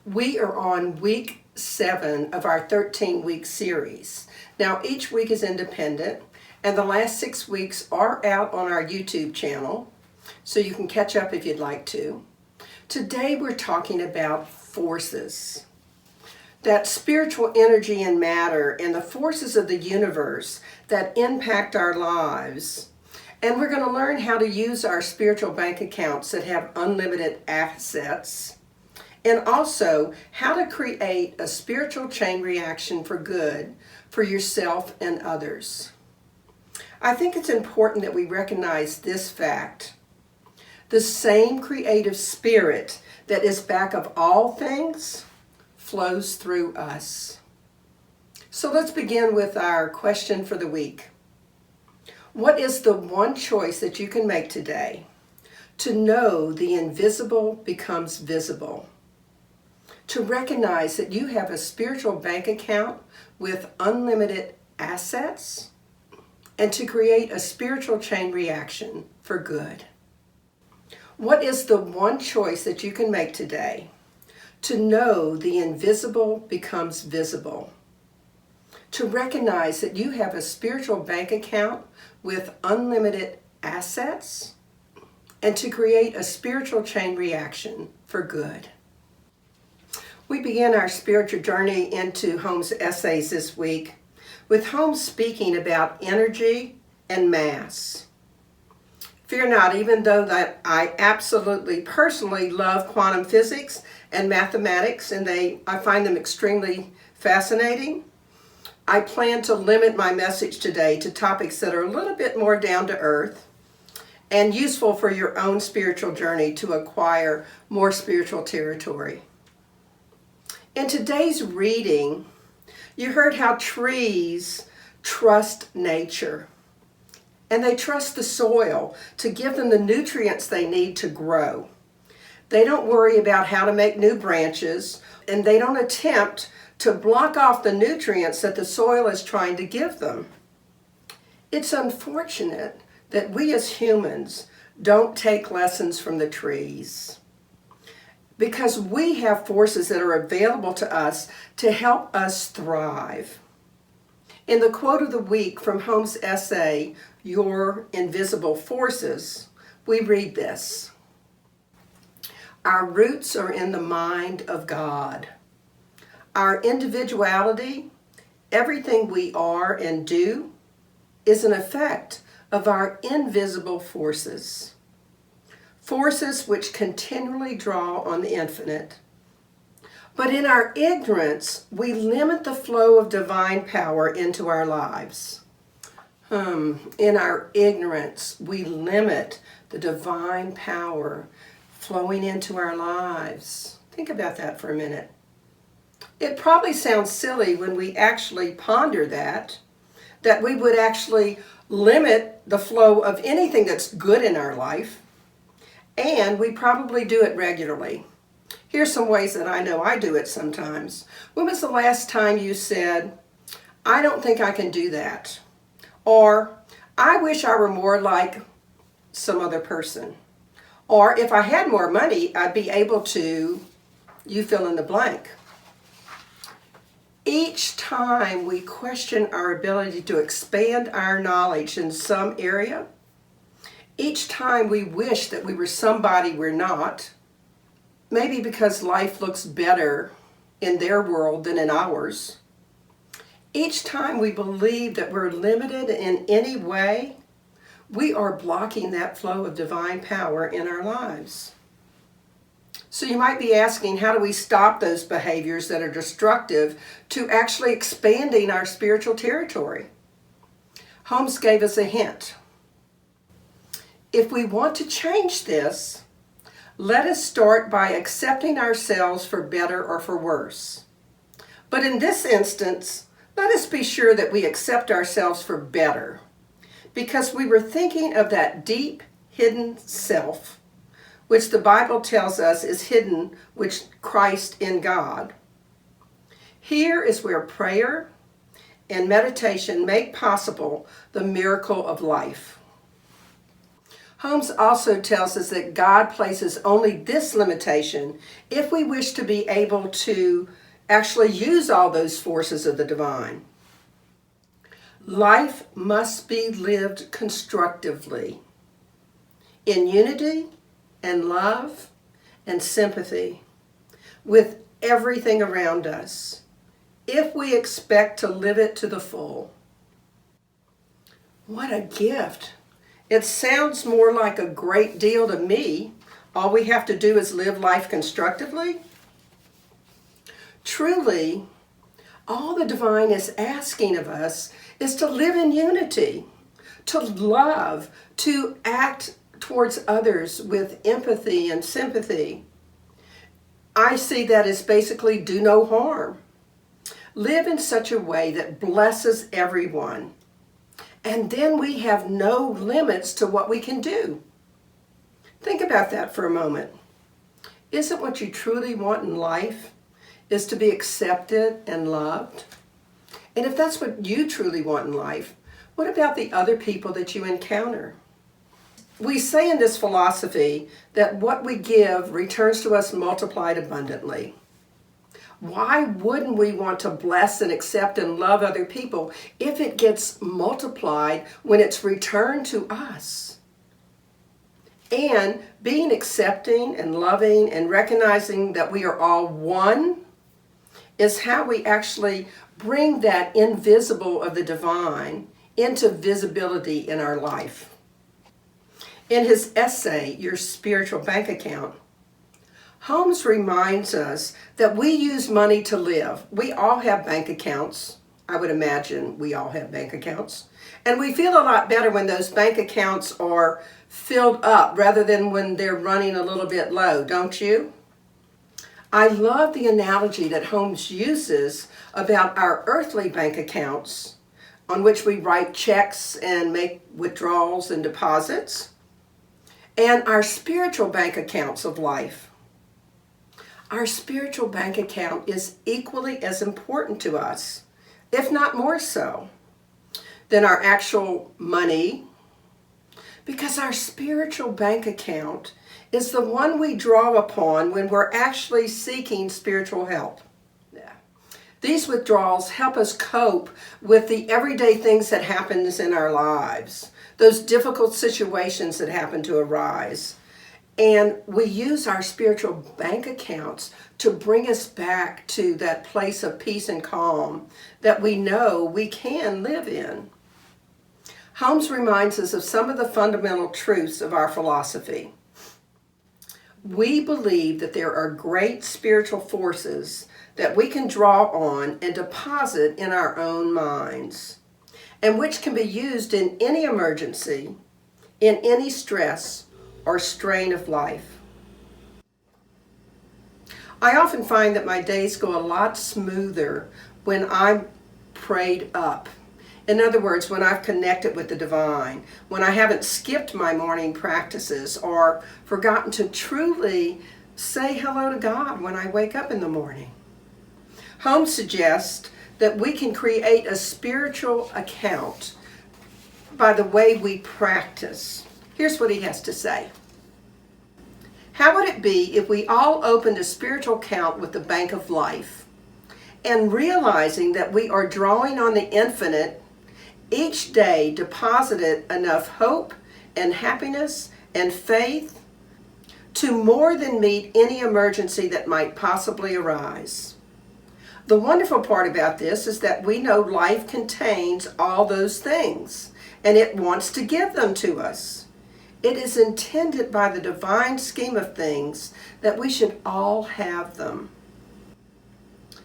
We are on week 7 of our 13-week series. Now, each week is independent, and the last 6 weeks are out on our YouTube channel, so you can catch up if you'd like to. Today, we're talking about forces. That spiritual energy and matter and the forces of the universe that impact our lives. And we're going to learn how to use our spiritual bank accounts that have unlimited assets. And also how to create a spiritual chain reaction for good for yourself and others. I think it's important that we recognize this fact. The same creative spirit that is back of all things flows through us. So let's begin with our question for the week. What is the one choice that you can make today to know the invisible becomes visible? To recognize that you have a spiritual bank account with unlimited assets, and to create a spiritual chain reaction for good. What is the one choice that you can make today to know the invisible becomes visible? To recognize that you have a spiritual bank account with unlimited assets, and to create a spiritual chain reaction for good. We begin our spiritual journey into Holmes' essays this week with Holmes speaking about energy and mass. Fear not, even though that I absolutely personally love quantum physics and mathematics, and I find them extremely fascinating, I plan to limit my message today to topics that are a little bit more down to earth and useful for your own spiritual journey to acquire more spiritual territory. In today's reading, you heard how trees trust nature, and they trust the soil to give them the nutrients they need to grow. They don't worry about how to make new branches, and they don't attempt to block off the nutrients that the soil is trying to give them. It's unfortunate that we as humans don't take lessons from the trees, because we have forces that are available to us to help us thrive. In the quote of the week from Holmes' essay, Your Invisible Forces, we read this: Our roots are in the mind of God. Our individuality, everything we are and do, is an effect of our invisible forces. Forces which continually draw on the infinite. But in our ignorance, we limit the flow of divine power into our lives. In our ignorance, we limit the divine power flowing into our lives. Think about that for a minute. It probably sounds silly when we actually ponder that we would actually limit the flow of anything that's good in our life. And we probably do it regularly. Here's some ways that I know I do it sometimes. When was the last time you said, I don't think I can do that? Or, I wish I were more like some other person. Or, if I had more money, I'd be able to, you fill in the blank. Each time we question our ability to expand our knowledge in some area, each time we wish that we were somebody we're not, maybe because life looks better in their world than in ours, each time we believe that we're limited in any way, we are blocking that flow of divine power in our lives. So you might be asking, how do we stop those behaviors that are destructive to actually expanding our spiritual territory? Holmes gave us a hint. If we want to change this, let us start by accepting ourselves for better or for worse. But in this instance, let us be sure that we accept ourselves for better, because we were thinking of that deep, hidden self, which the Bible tells us is hidden with Christ in God. Here is where prayer and meditation make possible the miracle of life. Holmes also tells us that God places only this limitation if we wish to be able to actually use all those forces of the divine. Life must be lived constructively, in unity and love and sympathy with everything around us, if we expect to live it to the full. What a gift! It sounds more like a great deal to me. All we have to do is live life constructively. Truly, all the divine is asking of us is to live in unity, to love, to act towards others with empathy and sympathy. I see that as basically do no harm. Live in such a way that blesses everyone. And then we have no limits to what we can do. Think about that for a moment. Isn't what you truly want in life is to be accepted and loved? And if that's what you truly want in life, what about the other people that you encounter? We say in this philosophy that what we give returns to us multiplied abundantly. Why wouldn't we want to bless and accept and love other people if it gets multiplied when it's returned to us? And being accepting and loving and recognizing that we are all one is how we actually bring that invisible of the divine into visibility in our life. In his essay, Your Spiritual Bank Account, Holmes reminds us that we use money to live. We all have bank accounts. I would imagine we all have bank accounts. And we feel a lot better when those bank accounts are filled up rather than when they're running a little bit low, don't you? I love the analogy that Holmes uses about our earthly bank accounts on which we write checks and make withdrawals and deposits, and our spiritual bank accounts of life. Our spiritual bank account is equally as important to us, if not more so, than our actual money, because our spiritual bank account is the one we draw upon when we're actually seeking spiritual help. These withdrawals help us cope with the everyday things that happens in our lives, those difficult situations that happen to arise. And we use our spiritual bank accounts to bring us back to that place of peace and calm that we know we can live in. Holmes reminds us of some of the fundamental truths of our philosophy. We believe that there are great spiritual forces that we can draw on and deposit in our own minds, and which can be used in any emergency, in any stress or strain of life. I often find that my days go a lot smoother when I'm prayed up. In other words, when I've connected with the divine, when I haven't skipped my morning practices or forgotten to truly say hello to God when I wake up in the morning. Holmes suggests that we can create a spiritual account by the way we practice. Here's what he has to say. How would it be if we all opened a spiritual account with the Bank of Life and realizing that we are drawing on the infinite each day deposited enough hope and happiness and faith to more than meet any emergency that might possibly arise? The wonderful part about this is that we know life contains all those things, and it wants to give them to us. It is intended by the divine scheme of things that we should all have them.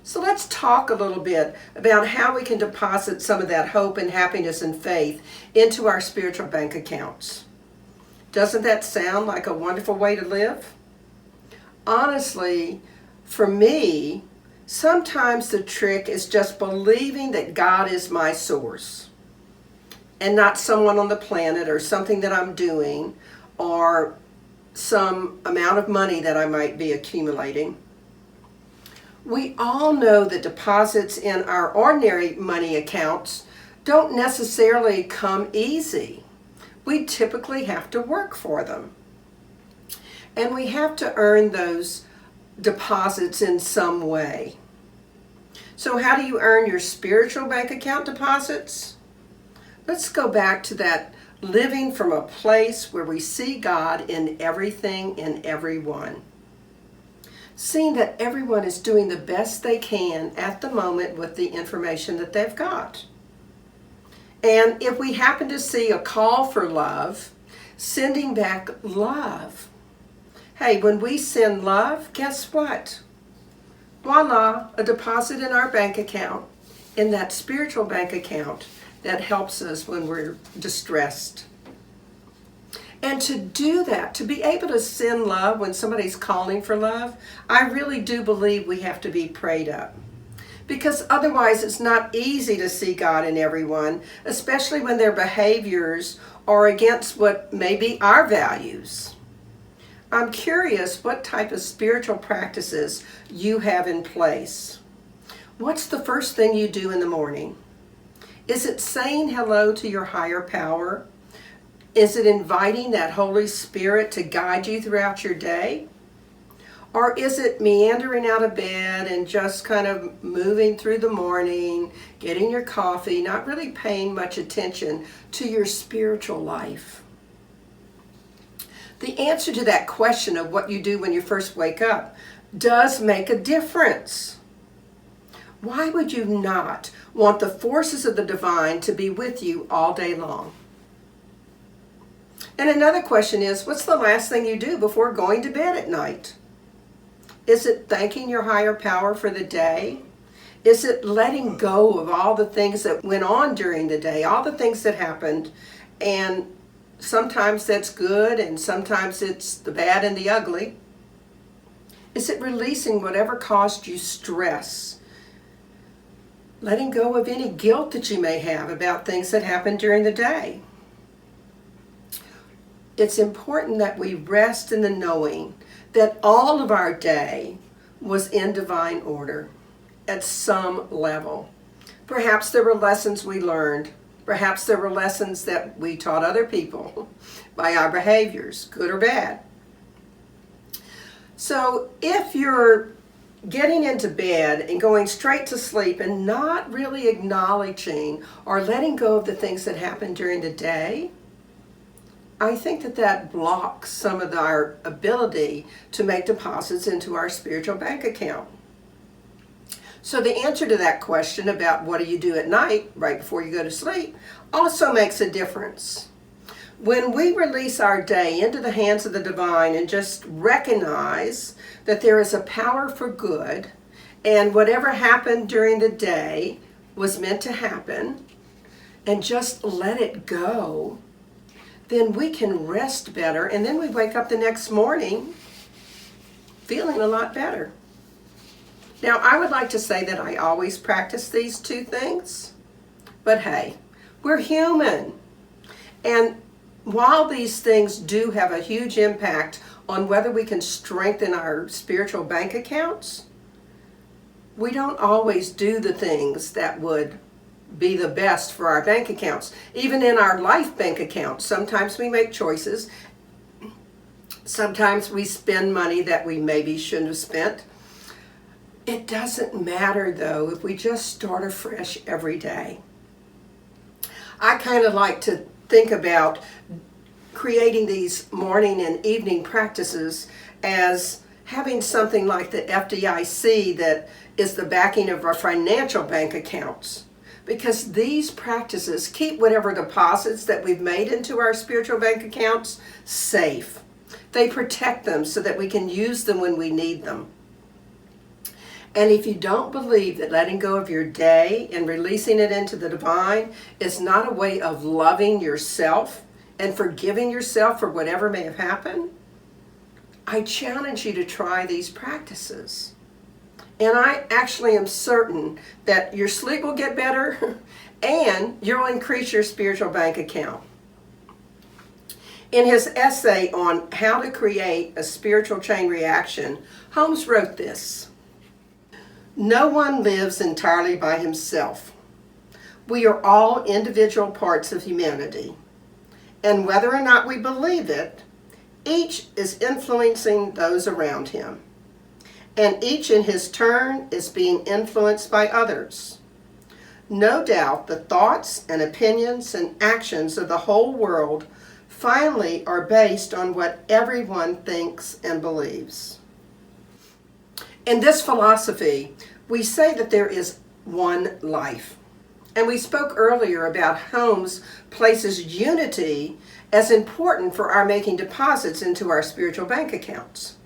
So let's talk a little bit about how we can deposit some of that hope and happiness and faith into our spiritual bank accounts. Doesn't that sound like a wonderful way to live? Honestly, for me, sometimes the trick is just believing that God is my source and not someone on the planet or something that I'm doing or some amount of money that I might be accumulating. We all know that deposits in our ordinary money accounts don't necessarily come easy. we typically have to work for them. And we have to earn those deposits in some way. So how do you earn your spiritual bank account deposits? Let's go back to that living from a place where we see God in everything and everyone. Seeing that everyone is doing the best they can at the moment with the information that they've got. And if we happen to see a call for love, sending back love. Hey, when we send love, guess what? Voila, a deposit in our bank account, in that spiritual bank account that helps us when we're distressed. And to do that, to be able to send love when somebody's calling for love, I really do believe we have to be prayed up. Because otherwise it's not easy to see God in everyone, especially when their behaviors are against what may be our values. I'm curious what type of spiritual practices you have in place. What's the first thing you do in the morning? Is it saying hello to your higher power? Is it inviting that Holy Spirit to guide you throughout your day? Or is it meandering out of bed and just kind of moving through the morning, getting your coffee, not really paying much attention to your spiritual life? The answer to that question of what you do when you first wake up does make a difference. Why would you not want the forces of the divine to be with you all day long? And another question is, what's the last thing you do before going to bed at night? Is it thanking your higher power for the day? Is it letting go of all the things that went on during the day, all the things that happened? And sometimes that's good, and sometimes it's the bad and the ugly. Is it releasing whatever caused you stress? Letting go of any guilt that you may have about things that happened during the day. It's important that we rest in the knowing that all of our day was in divine order at some level. Perhaps there were lessons we learned. Perhaps there were lessons that we taught other people by our behaviors, good or bad. So if you're getting into bed and going straight to sleep and not really acknowledging or letting go of the things that happened during the day, I think that blocks some of our ability to make deposits into our spiritual bank account. So the answer to that question about what do you do at night, right before you go to sleep, also makes a difference. When we release our day into the hands of the divine and just recognize that there is a power for good, and whatever happened during the day was meant to happen, and just let it go, then we can rest better, and then we wake up the next morning feeling a lot better. Now, I would like to say that I always practice these two things, but hey, we're human. And while these things do have a huge impact on whether we can strengthen our spiritual bank accounts, we don't always do the things that would be the best for our bank accounts. Even in our life bank accounts, sometimes we make choices. Sometimes we spend money that we maybe shouldn't have spent. It doesn't matter though if we just start afresh every day. I kind of like to think about creating these morning and evening practices as having something like the FDIC that is the backing of our financial bank accounts. Because these practices keep whatever deposits that we've made into our spiritual bank accounts safe. They protect them so that we can use them when we need them. And if you don't believe that letting go of your day and releasing it into the divine is not a way of loving yourself and forgiving yourself for whatever may have happened, I challenge you to try these practices. And I actually am certain that your sleep will get better and you'll increase your spiritual bank account. In his essay on how to create a spiritual chain reaction, Holmes wrote this: "No one lives entirely by himself. We are all individual parts of humanity. And whether or not we believe it, each is influencing those around him. And each in his turn is being influenced by others. No doubt the thoughts and opinions and actions of the whole world finally are based on what everyone thinks and believes. In this philosophy, we say that there is one life. And we spoke earlier about Holmes places unity as important for our making deposits into our spiritual bank accounts.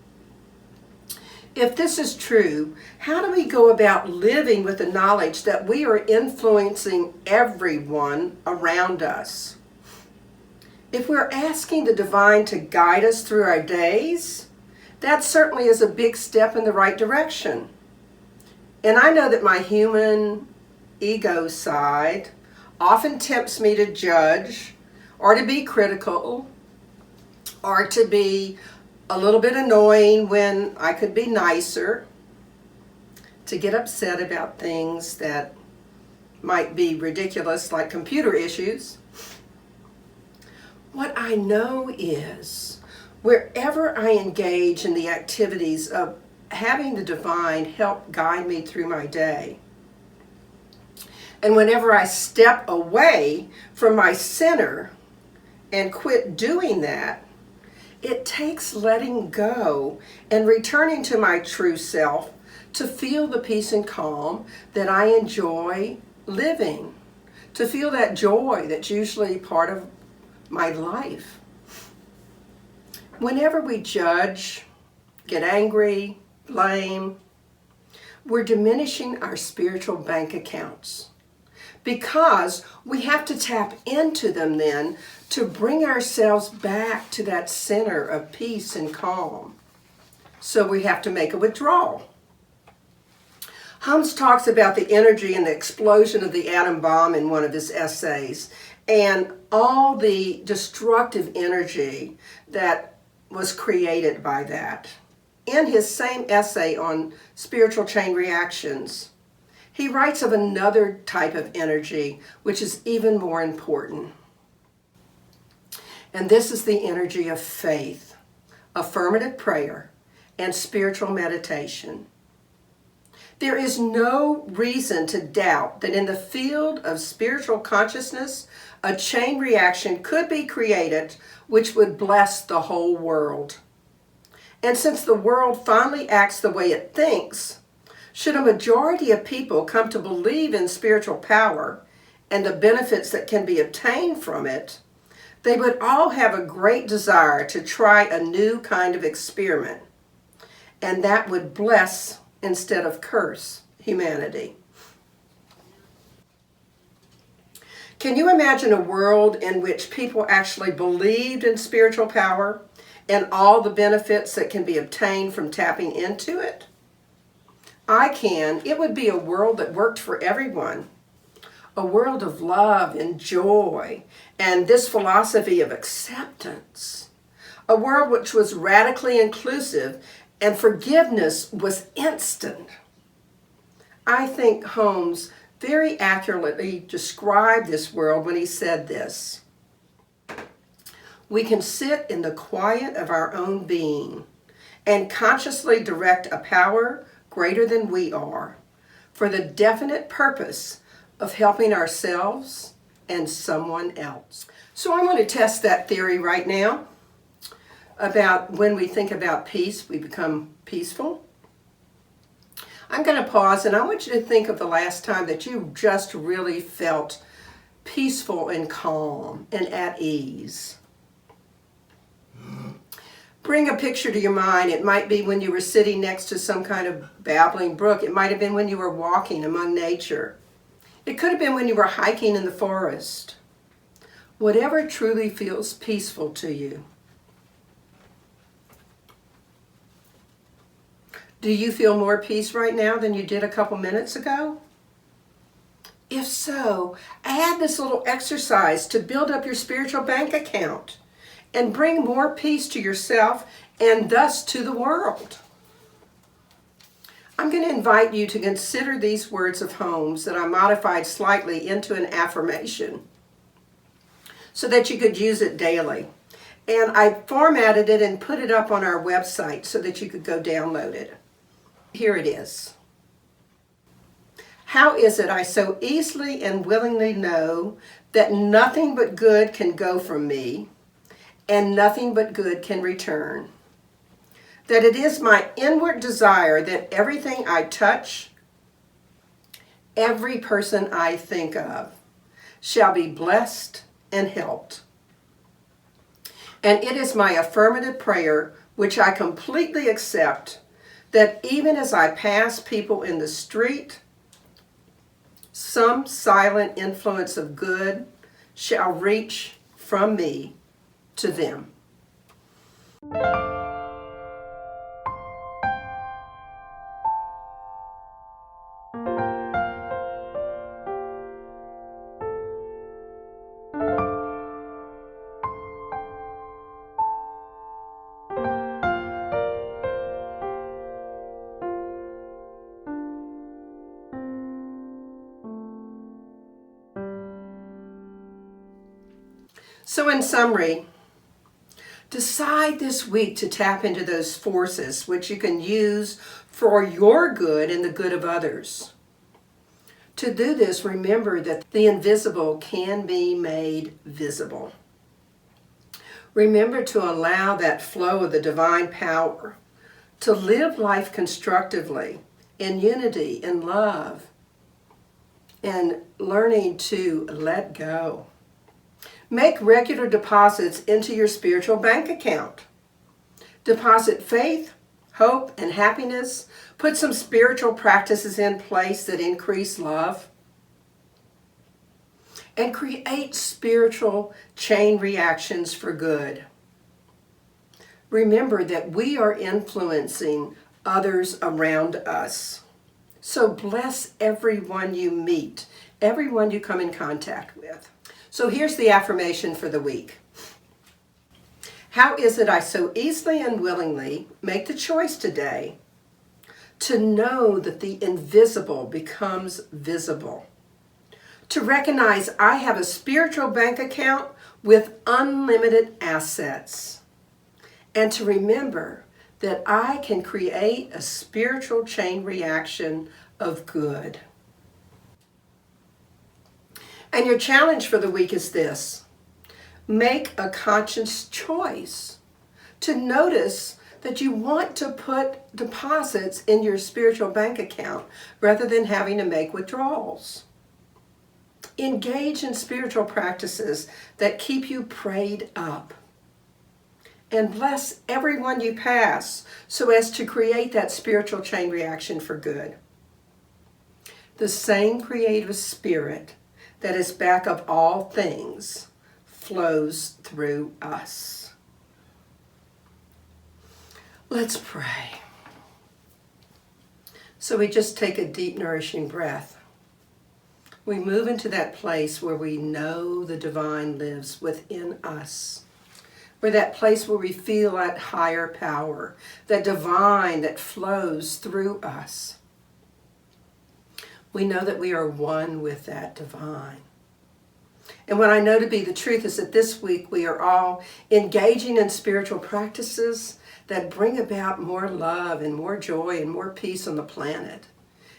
If this is true, how do we go about living with the knowledge that we are influencing everyone around us? If we're asking the divine to guide us through our days, that certainly is a big step in the right direction. And I know that my human ego side often tempts me to judge or to be critical or to be a little bit annoying when I could be nicer, to get upset about things that might be ridiculous, like computer issues. What I know is, wherever I engage in the activities of having the divine help guide me through my day, and whenever I step away from my center and quit doing that, it takes letting go and returning to my true self to feel the peace and calm that I enjoy living, to feel that joy that's usually part of my life. Whenever we judge, get angry, blame, we're diminishing our spiritual bank accounts, because we have to tap into them then to bring ourselves back to that center of peace and calm. So we have to make a withdrawal. Holmes talks about the energy and the explosion of the atom bomb in one of his essays, and all the destructive energy that was created by that. In his same essay on spiritual chain reactions, he writes of another type of energy which is even more important. And this is the energy of faith, affirmative prayer, and spiritual meditation. There is no reason to doubt that in the field of spiritual consciousness, a chain reaction could be created which would bless the whole world. And since the world finally acts the way it thinks, should a majority of people come to believe in spiritual power and the benefits that can be obtained from it, they would all have a great desire to try a new kind of experiment, and that would bless instead of curse humanity. Can you imagine a world in which people actually believed in spiritual power and all the benefits that can be obtained from tapping into it? I can. It would be a world that worked for everyone. A world of love and joy and this philosophy of acceptance. A world which was radically inclusive and forgiveness was instant. I think Holmes very accurately described this world when he said this: we can sit in the quiet of our own being and consciously direct a power greater than we are for the definite purpose of helping ourselves and someone else. So I'm going to test that theory right now about when we think about peace, we become peaceful. I'm going to pause and I want you to think of the last time that you just really felt peaceful and calm and at ease. Bring a picture to your mind. It might be when you were sitting next to some kind of babbling brook. It might have been when you were walking among nature. It could have been when you were hiking in the forest. Whatever truly feels peaceful to you. Do you feel more peace right now than you did a couple minutes ago? If so, add this little exercise to build up your spiritual bank account and bring more peace to yourself and thus to the world. I'm going to invite you to consider these words of Holmes that I modified slightly into an affirmation. so that you could use it daily. And I formatted it and put it up on our website so that you could go download it. Here it is. How is it I so easily and willingly know that nothing but good can go from me and nothing but good can return? That it is my inward desire that everything I touch, every person I think of, shall be blessed and helped. And it is my affirmative prayer, which I completely accept, that even as I pass people in the street, some silent influence of good shall reach from me to them. So in summary, decide this week to tap into those forces which you can use for your good and the good of others. To do this, remember that the invisible can be made visible. Remember to allow that flow of the divine power to live life constructively, in unity, in love, and learning to let go. Make regular deposits into your spiritual bank account. Deposit faith, hope, and happiness. Put some spiritual practices in place that increase love. And create spiritual chain reactions for good. Remember that we are influencing others around us. So bless everyone you meet, everyone you come in contact with. So here's the affirmation for the week. How is it I so easily and willingly make the choice today to know that the invisible becomes visible? To recognize I have a spiritual bank account with unlimited assets. And to remember that I can create a spiritual chain reaction of good. And your challenge for the week is this. Make a conscious choice to notice that you want to put deposits in your spiritual bank account rather than having to make withdrawals. Engage in spiritual practices that keep you prayed up. And bless everyone you pass so as to create that spiritual chain reaction for good. The same creative spirit that is back of all things flows through us. Let's pray. So we just take a deep, nourishing breath. We move into that place where we know the divine lives within us. Where that place where we feel that higher power, that divine that flows through us. We know that we are one with that divine. And what I know to be the truth is that this week we are all engaging in spiritual practices that bring about more love and more joy and more peace on the planet.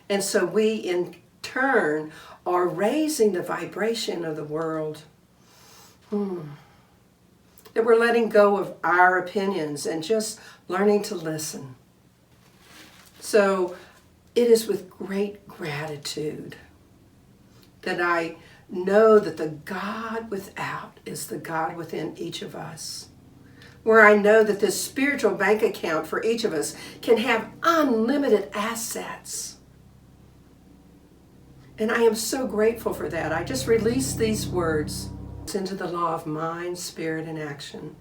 And so we in turn are raising the vibration of the world. That we're letting go of our opinions and just learning to listen. So it is with great gratitude that I know that the God without is the God within each of us. Where I know that this spiritual bank account for each of us can have unlimited assets. And I am so grateful for that. I just released these words into the law of mind, spirit, and action,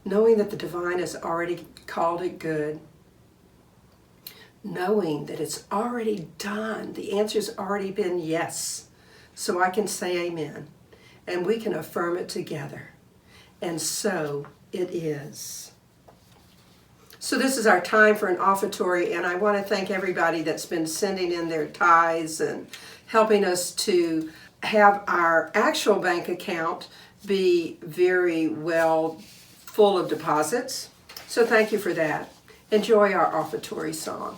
knowing that the divine has already called it good, knowing that it's already done. The answer's already been yes. So I can say amen, and we can affirm it together. And so it is. So this is our time for an offertory, and I want to thank everybody that's been sending in their tithes and helping us to have our actual bank account be very well full of deposits. So thank you for that. Enjoy our offertory song.